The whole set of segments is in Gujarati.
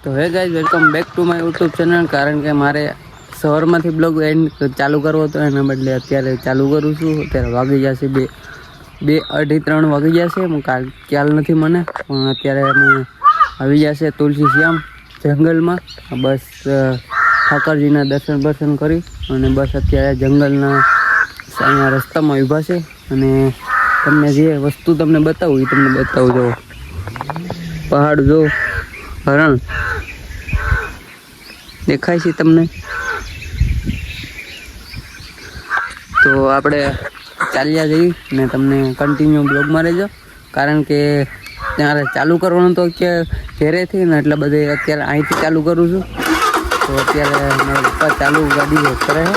તો hey guys welcome back to my YouTube channel. કારણ કે મારે સવારમાંથી બ્લોગ એન્ડ ચાલુ કરવો હતો, એના બદલે અત્યારે ચાલુ કરું છું. અત્યારે વાગી જશે બે અઢી 3 વાગી જશે. હું ખ્યાલ નથી મને, પણ અત્યારે અમે આવી જશે તુલસી શ્યામ જંગલમાં. બસ ઠાકરજીના દર્શન કરી અને બસ અત્યારે જંગલના અહીંયા રસ્તામાં ઊભા છે. અને તમને જે વસ્તુ તમને બતાવું એ તમને બતાવું. જો પહાડ, જો હરણ દેખાય છે તમને. તો આપણે ચાલ્યા જઈએ ને તમને કન્ટિન્યુ બ્લોગમાં રહેજો. કારણ કે ત્યારે ચાલુ કરવાનું તો કે ઘેરેથી ને એટલે બધે અત્યારે અહીંથી ચાલુ કરું છું. તો અત્યારે મારા પપ્પા ચાલુ ગાડી કરે છે.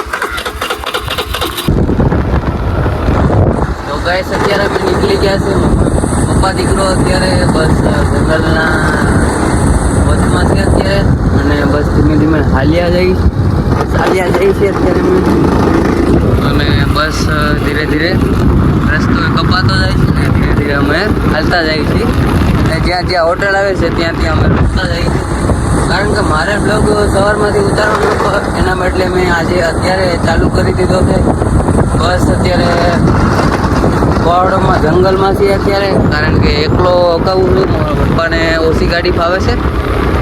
તો ગાઈસ અત્યારે અમે નીકળી ગયા છે પપ્પા દીકરો અત્યારે બસ જંગલના વચમાં છે અત્યારે. અને બસ ધીમે ધીમે ચાલ્યા જઈએ છીએ અત્યારે અમે. બસ ધીરે ધીરે રસ્તો કપાતો જાય છે ને ધીરે ધીરે અમે હાલતા જઈએ છીએ. અને જ્યાં હોટલ આવે છે ત્યાં અમે રૂકતા જઈએ છીએ. કારણ કે મારે બ્લોગ સવારમાંથી ઉતારવાનો હતો, એના બદલે મેં આજે અત્યારે ચાલુ કરી દીધો છે. બસ અત્યારે પહાડોમાં જંગલમાં છીએ અત્યારે. કારણ કે એકલો અકાવું છું, મારા પપ્પાને ઓછી ગાડી ફાવે છે.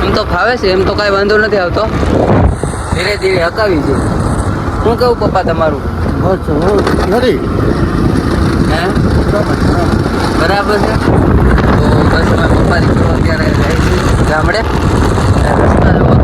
એમ તો ફાવે છે, એમ તો કાંઈ વાંધો નથી આવતો. ધીરે ધીરે હકાવી છે. શું કહું પપ્પા તમારું? નથી હે બરાબર છે. તો બસ અમે પપ્પા દીકરો અત્યારે જઈશું ગામડે. રસ્તા જવો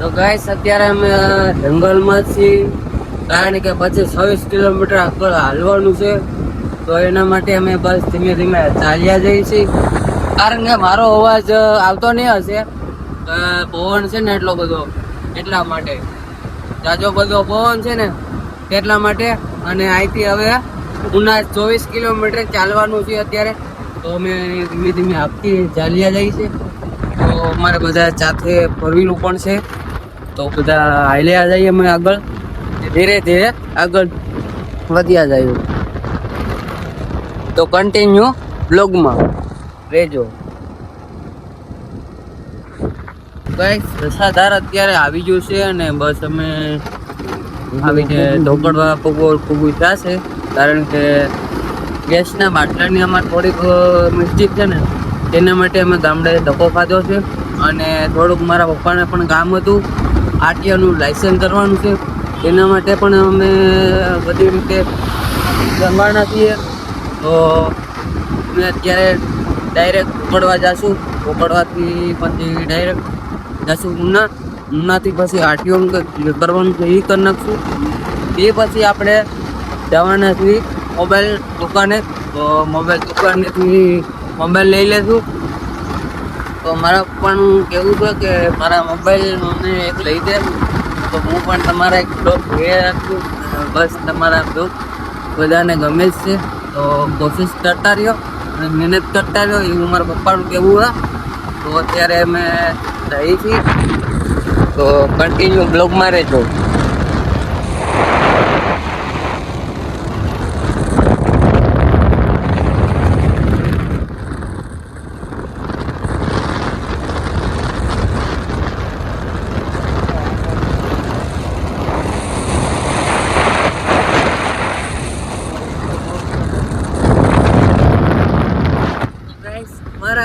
તો ગાઈસ અત્યારે અમે જંગલમાં છીએ. કારણ કે પછી 26 કિલોમીટર આગળ હાલવાનું છે. તો એના માટે અમે બસ ધીમે ધીમે ચાલ્યા જઈએ છીએ. કારણ કે મારો અવાજ આવતો નહીં હશે, પવન છે ને એટલો બધો, એટલા માટે. જાજો બધો પવન છે ને એટલા માટે. અને અહીંથી હવે 24 કિલોમીટર ચાલવાનું છે અત્યારે. તો અમે ધીમે ધીમે આપતી ચાલ્યા જઈએ છીએ. તો અમારે બધા સાથે ફરવીલું પણ છે. તો બધા હાલ્યા જઈએ અમે આગળ, ધીરે ધીરે આગળ વધ્યા જઈએ. તો કન્ટિન્યુ બ્લોગમાં રહેજો. ગાઈસ રસાધાર અત્યારે આવી ગયું છે અને બસ અમે આવીને ઢોકળવા પૂગું થશે. કારણ કે ગેસના બાટલાની અમારે થોડીક મિસ્ટેક છે ને, તેના માટે અમે ગામડે ધક્કો ખાધો છે. અને થોડુંક મારા પપ્પાને પણ કામ હતું, આરટીઓનું લાયસન્સ કરવાનું છે. એના માટે પણ અમે બધી રીતે જમવાના છીએ. તો અમે અત્યારે ડાયરેક્ટ ઉકળવા જઈશું. ઉકળવાથી પછી ડાયરેક્ટ જઈશું ઉનાથી પછી આરટીઓનું કરવાનું છે, એ કરી નાખશું. એ પછી આપણે જવાના છીએ મોબાઈલ દુકાને. તો મોબાઈલ દુકાનેથી મોબાઈલ લઈ લેશું. તો મારા પપ્પાનું કહેવું છે કે મારા મોબાઈલ મને એક લઈ દે, તો હું પણ તમારા એક બ્લોગ જોઈ રાખું. બસ તમારા બ્લોગ બધાને ગમે જ છે. તો કોશિશ કરતા રહ્યો અને મહેનત કરતા રહ્યો, એવું મારા પપ્પાનું કહેવું છે. તો અત્યારે અમે જઈએ છીએ. તો કન્ટિન્યુ બ્લોગમાં રહેજો.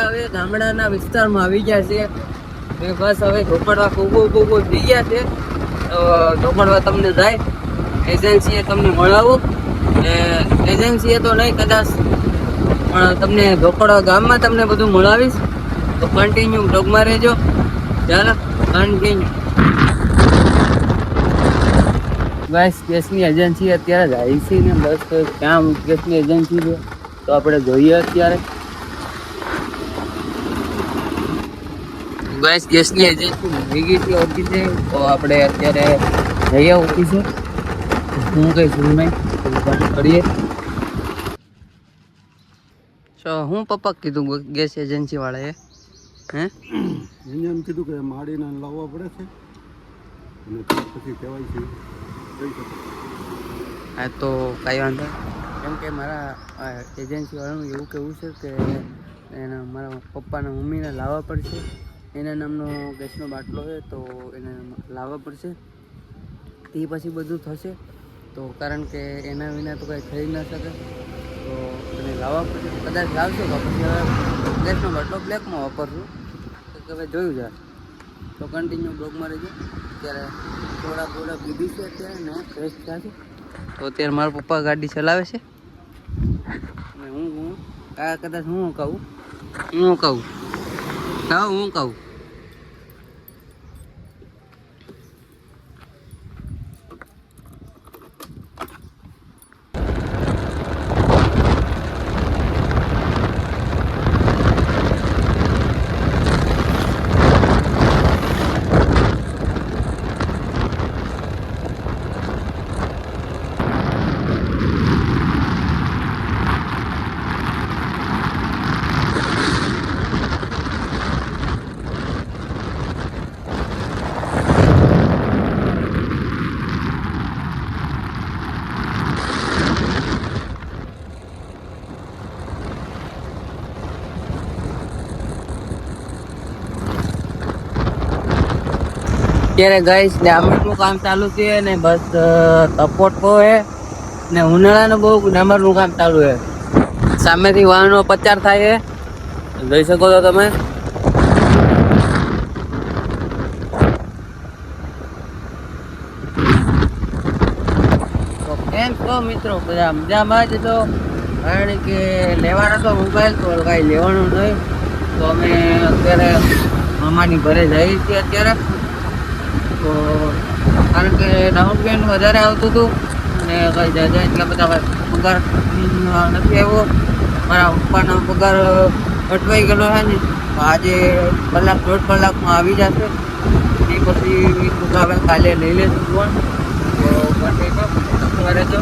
હવે ગામડાના વિસ્તારમાં આવી ગયા છે. બસ હવે ઢોકળવા ખૂબ થઈ ગયા છે. તો ઢોકળવા તમને જાય એજન્સીએ તમને મળાવું. એજન્સીએ તો નહીં કદાચ, પણ તમને ઢોકળવા ગામમાં તમને બધું મળાવીશ. તો કન્ટિન્યુ બ્લોગમાં રહેજો. ચાલો કન્ટિન્યુ. ગાઈસ ગેસની એજન્સી અત્યારે જાય છે ને બસ ક્યાં ગેસની એજન્સી છે તો આપણે જોઈએ અત્યારે. ગાઈસ ગેસની એજન્સી મળી ગઈ છે ઓફિસે તો આપણે અત્યારે જઈએ ઓફિસે. હું કઈ સુરમાઈ કરીએ. હું પપ્પા કીધું ગેસ એજન્સી વાળાએ હે એને એમ કીધું કે માડીને લાવવા પડે છે અને પછી કહેવાય છે કહી શકો. હા તો કાંઈ વાંધો કેમ કે મારા એજન્સી વાળાનું એવું કહેવું છે કે એના મારા પપ્પાના મમ્મીને લાવવા પડશે. એના નામનો ગેસનો બાટલો છે તો એને લાવવા પડશે. તે પછી બધું થશે તો કારણ કે એના વિના તો કાંઈ થઈ ન શકે તો એને લાવવા પડશે. કદાચ લાવશે તો પછી હવે ગેસનો બાટલો બ્લેકમાં વાપરશું તો હવે જોયું જાય તો કન્ટિન્યુ બ્લોગમાં રહેજો. અત્યારે થોડા પીધી છે અત્યારે ને ફ્રેશ થયા છે તો અત્યારે મારા પપ્પા ગાડી ચલાવે છે અને હું કદાચ હું કહું અત્યારે ગાઈસ ડામરનું કામ ચાલુ છે ને બસ તપોટકો છે ને ઉનાળાનું બહુ ડામરનું કામ ચાલુ છે. સામેથી વાહનો પચાર થાય છે જોઈ શકો છો તમે. તો કેમ છો મિત્રો, બધા મજામાં જ છો? કારણ કે લેવાનો તો મોબાઈલ તો કાંઈ લેવાનું નહીં તો અમે અત્યારે મામાની ઘરે જઈએ છીએ અત્યારે. તો કારણ કે ડાઉન પેમેન્ટ વધારે આવતું હતું અને કંઈ જાજા એટલા બધા પગાર નથી આવ્યો. મારા પપ્પાનો પગાર અટવાઈ ગયેલો છે ને આજે દોઢ કલાકમાં આવી જશે. એ પછી હવે કાલે લઈ લેશું ફોન તો ઘરે જો.